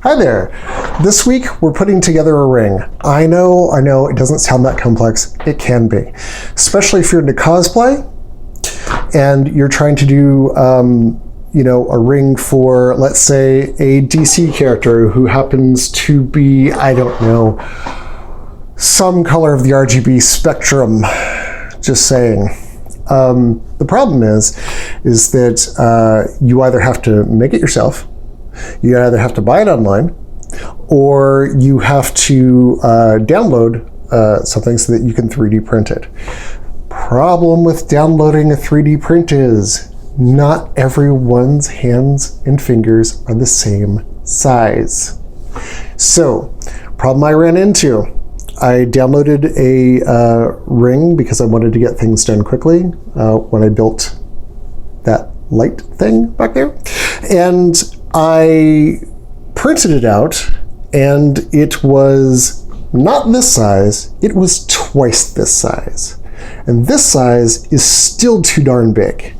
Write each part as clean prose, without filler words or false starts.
Hi there. This week we're putting together a ring. I know, it doesn't sound that complex. It can be. Especially if you're into cosplay and you're trying to do, a ring for, let's say, a DC character who happens to be, I don't know, some color of the RGB spectrum. Just saying. The problem is that you either have to make it yourself, you either have to buy it online, or you have to download something so that you can 3D print it. Problem with downloading a 3D print is not everyone's hands and fingers are the same size. So, problem I ran into, I downloaded a ring because I wanted to get things done quickly when I built that light thing back there. And I printed it out, and it was not this size, it was twice this size. And this size is still too darn big,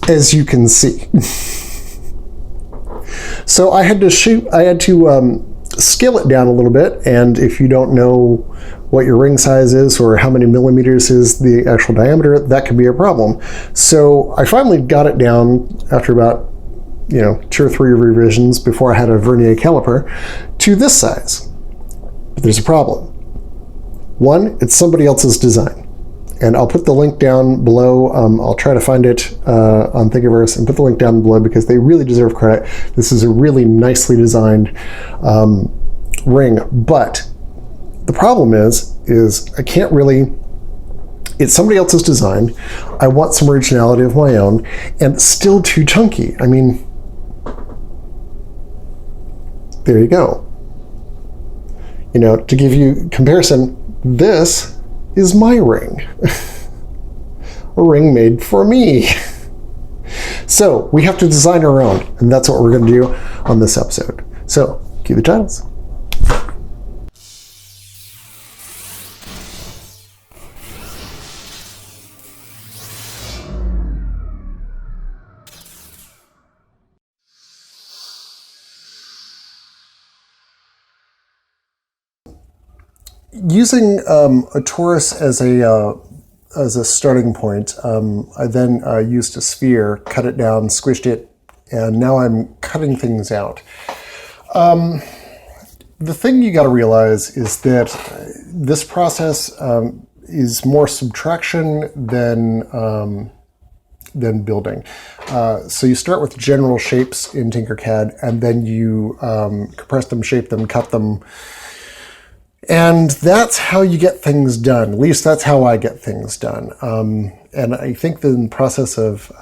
as you can see. So I had to scale it down a little bit, and if you don't know what your ring size is or how many millimeters is the actual diameter, that could be a problem. So I finally got it down after about 2 or 3 revisions before I had a vernier caliper to this size. But there's a problem. One, it's somebody else's design. And I'll put the link down below. I'll try to find it on Thingiverse and put the link down below because they really deserve credit. This is a really nicely designed ring. But the problem is I can't really, it's somebody else's design. I want some originality of my own, and it's still too chunky. I mean, there you go. To give you comparison, this is my ring. A ring made for me. So we have to design our own, and that's what we're going to do on this episode. So cue the titles. Using a torus as a starting point, I then used a sphere, cut it down, squished it, and now I'm cutting things out. The thing you got to realize is that this process is more subtraction than building. So you start with general shapes in Tinkercad, and then you compress them, shape them, cut them. And that's how you get things done. At least that's how I get things done. And I think the process of,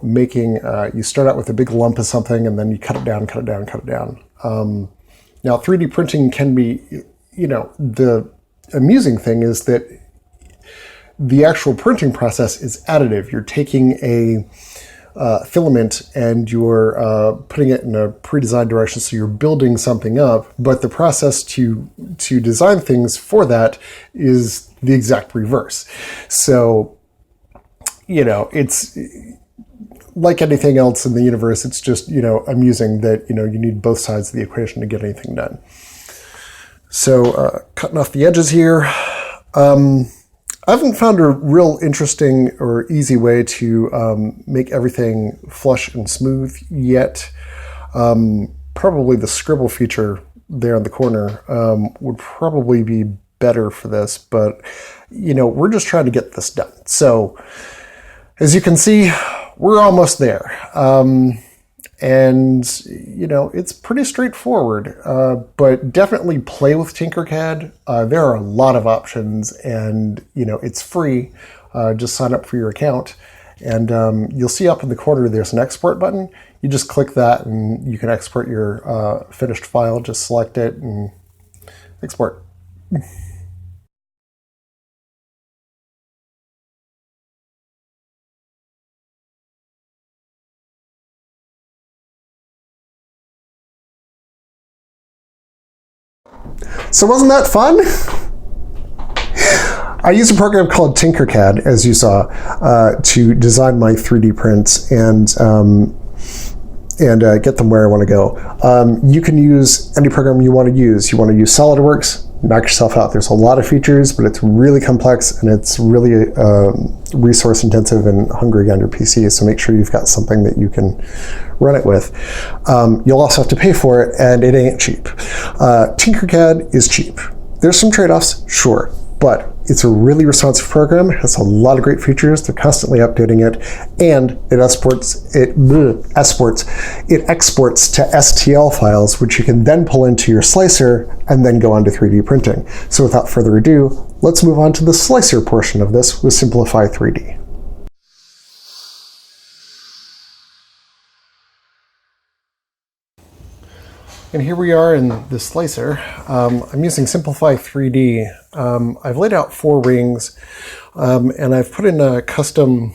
making, you start out with a big lump of something and then you cut it down. Now, 3D printing can be, the amusing thing is that the actual printing process is additive. You're taking a filament and you're putting it in a pre-designed direction, so you're building something up, but the process to design things for that is the exact reverse. So, it's like anything else in the universe, it's just, amusing that, you need both sides of the equation to get anything done. So, cutting off the edges here. I haven't found a real interesting or easy way to make everything flush and smooth yet. Probably the scribble feature there in the corner would probably be better for this, but we're just trying to get this done. So as you can see, we're almost there. And it's pretty straightforward, but definitely play with Tinkercad. There are a lot of options, and it's free. Just sign up for your account, and you'll see up in the corner there's an export button. You just click that and you can export your finished file. Just select it and export. So wasn't that fun? I use a program called Tinkercad, as you saw, to design my 3D prints, and and get them where I want to go. You can use any program you want to use. You want to use SolidWorks, knock yourself out. There's a lot of features, but it's really complex and it's really resource intensive and hungry on your PC, so make sure you've got something that you can run it with. You'll also have to pay for it, and it ain't cheap. Tinkercad is cheap. There's some trade-offs, sure, but it's a really responsive program. It has a lot of great features. They're constantly updating it, and it exports to STL files, which you can then pull into your slicer and then go on to 3D printing. So without further ado, let's move on to the slicer portion of this with Simplify 3D. And here we are in the slicer. I'm using Simplify 3D. I've laid out 4 rings, and I've put in a custom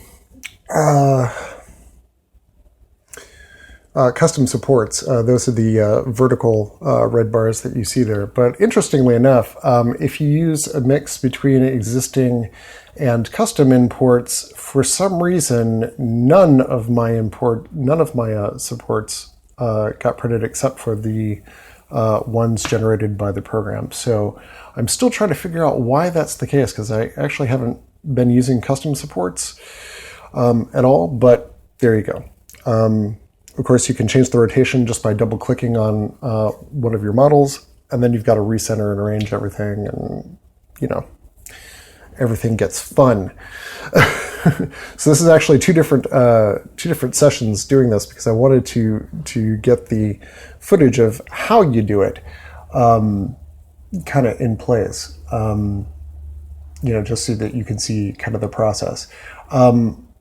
supports. Those are the vertical red bars that you see there. But interestingly enough, if you use a mix between existing and custom imports, for some reason, none of my supports got printed except for the ones generated by the program. So I'm still trying to figure out why that's the case, because I actually haven't been using custom supports at all, but there you go. Of course, you can change the rotation just by double clicking on one of your models, and then you've got to recenter and arrange everything, and everything gets fun. So this is actually two different sessions doing this, because I wanted to get the footage of how you do it kind of in place, just so that you can see kind of the process.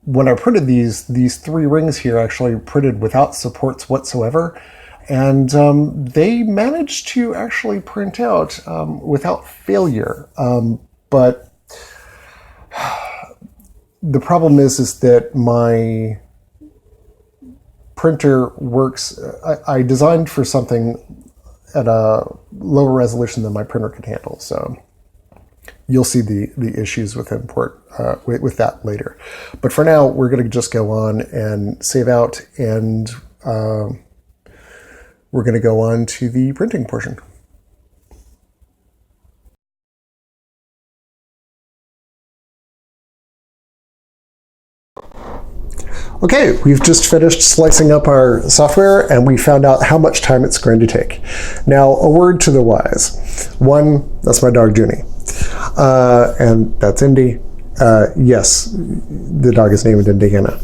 When I printed these 3 rings here, actually printed without supports whatsoever, and they managed to actually print out without failure, but the problem is that my printer works. I designed for something at a lower resolution than my printer could handle, so you'll see the issues with import with that later. But for now, we're going to just go on and save out, and we're going to go on to the printing portion. Okay, we've just finished slicing up our software, and we found out how much time it's going to take. Now, a word to the wise. 1, that's my dog Junie. And that's Indy. Yes, the dog is named Indiana.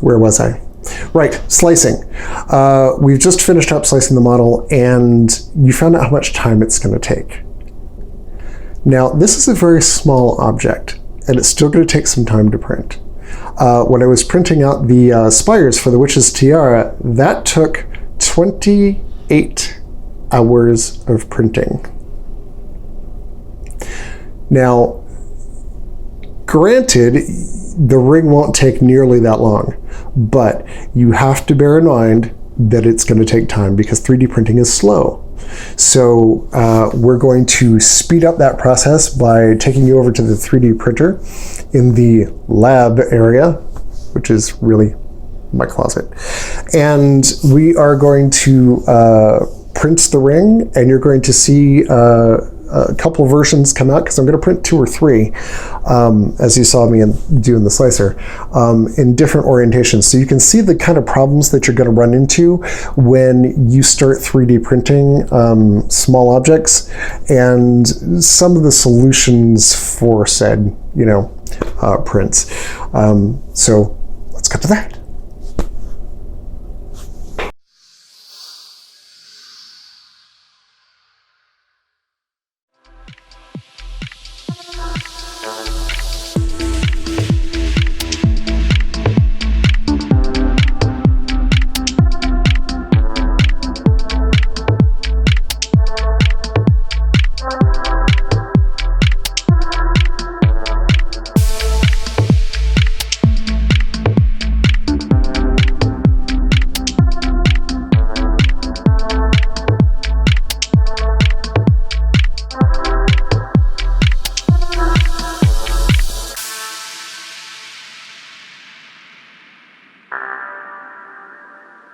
Where was I? Right, slicing. We've just finished up slicing the model, and you found out how much time it's going to take. Now, this is a very small object, and it's still going to take some time to print. When I was printing out the spires for the Witch's Tiara, that took 28 hours of printing. Now, granted, the ring won't take nearly that long, but you have to bear in mind that it's going to take time, because 3D printing is slow. So we're going to speed up that process by taking you over to the 3D printer in the lab area, which is really my closet. And we are going to print the ring, and you're going to see a couple versions come out, because I'm going to print 2 or 3, as you saw me doing the slicer, in different orientations. So you can see the kind of problems that you're going to run into when you start 3D printing small objects, and some of the solutions for said, prints. So let's get to that.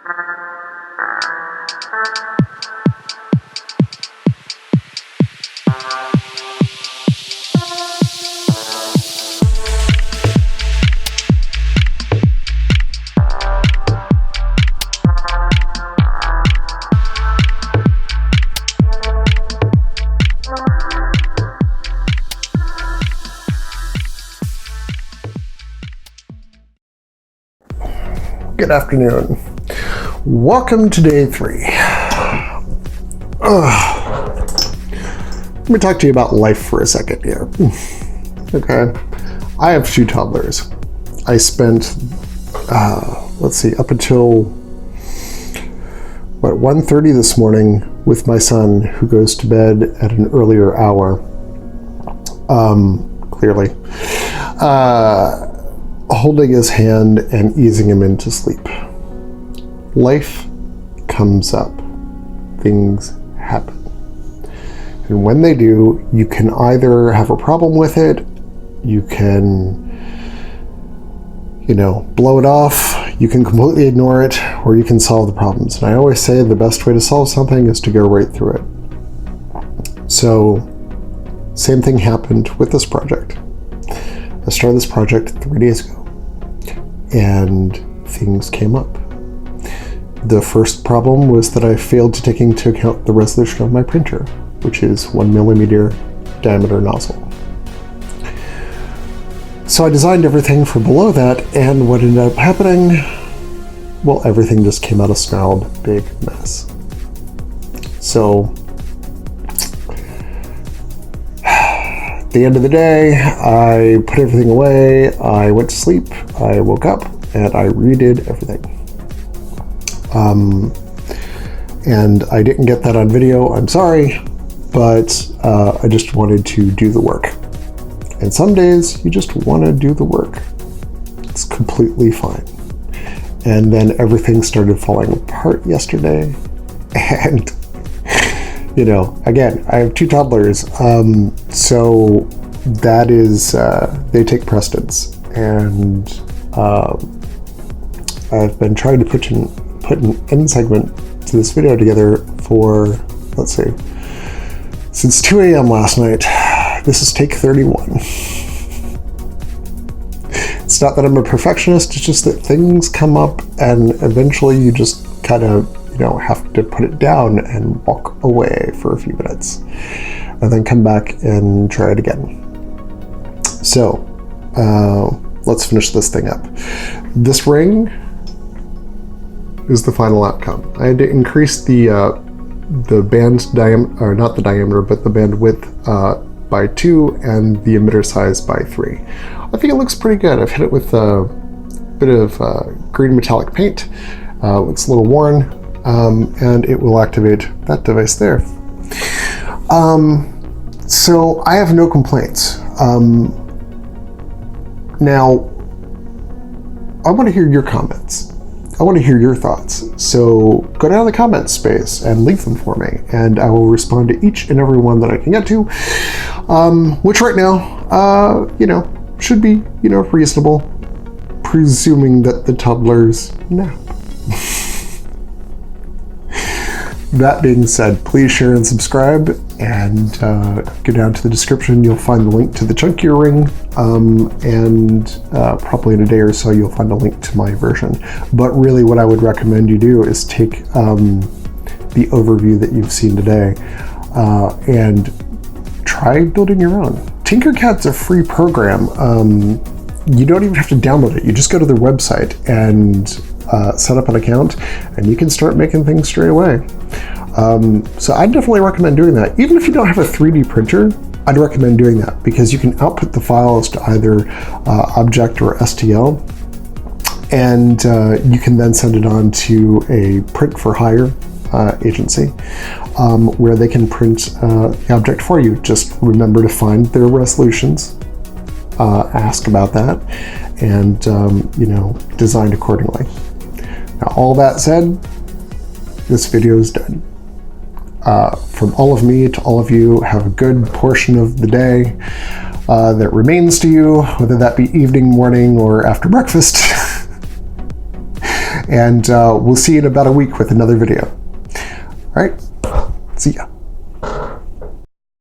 Good afternoon. Welcome to day 3. Let me talk to you about life for a second here. Okay. I have 2 toddlers. I spent, up until, 1:30 this morning with my son, who goes to bed at an earlier hour. Clearly. Holding his hand and easing him into sleep. Life comes up. Things happen. And when they do, you can either have a problem with it, you can, blow it off, you can completely ignore it, or you can solve the problems. And I always say the best way to solve something is to go right through it. So, same thing happened with this project. I started this project 3 days ago, and things came up. The first problem was that I failed to take into account the resolution of my printer, which is 1mm diameter nozzle. So I designed everything for below that, and what ended up happening, well, everything just came out a snarled big mess. So, at the end of the day, I put everything away, I went to sleep, I woke up, and I redid everything. And I didn't get that on video, I'm sorry, but I just wanted to do the work. And some days, you just want to do the work. It's completely fine. And then everything started falling apart yesterday, and again, I have 2 toddlers, so that is, they take precedence, and I've been trying to put an end segment to this video together for, since 2 a.m. last night. This is take 31. It's not that I'm a perfectionist, it's just that things come up, and eventually you just kind of have to put it down and walk away for a few minutes and then come back and try it again. So let's finish this thing up. This ring is the final outcome. I had to increase the band diameter, or not the diameter, but the band width by 2 and the emitter size by 3. I think it looks pretty good. I've hit it with a bit of green metallic paint. Looks a little worn. And it will activate that device there. So I have no complaints. Now, I want to hear your comments. I want to hear your thoughts. So go down in the comments space and leave them for me, and I will respond to each and every one that I can get to, which right now, should be, reasonable, presuming that the toddlers nap. That being said, please share and subscribe, and go down to the description. You'll find the link to the chunkier ring, and probably in a day or so you'll find a link to my version. But really what I would recommend you do is take the overview that you've seen today and try building your own. Tinkercad's a free program. You don't even have to download it. You just go to their website and set up an account, and you can start making things straight away. So I'd definitely recommend doing that. Even if you don't have a 3D printer, I'd recommend doing that, because you can output the files to either object or STL, and you can then send it on to a print for hire agency, where they can print the object for you. Just remember to find their resolutions, ask about that, and design accordingly. Now, all that said, this video is done. From all of me to all of you, have a good portion of the day that remains to you, whether that be evening, morning, or after breakfast. And we'll see you in about a week with another video. All right, see ya.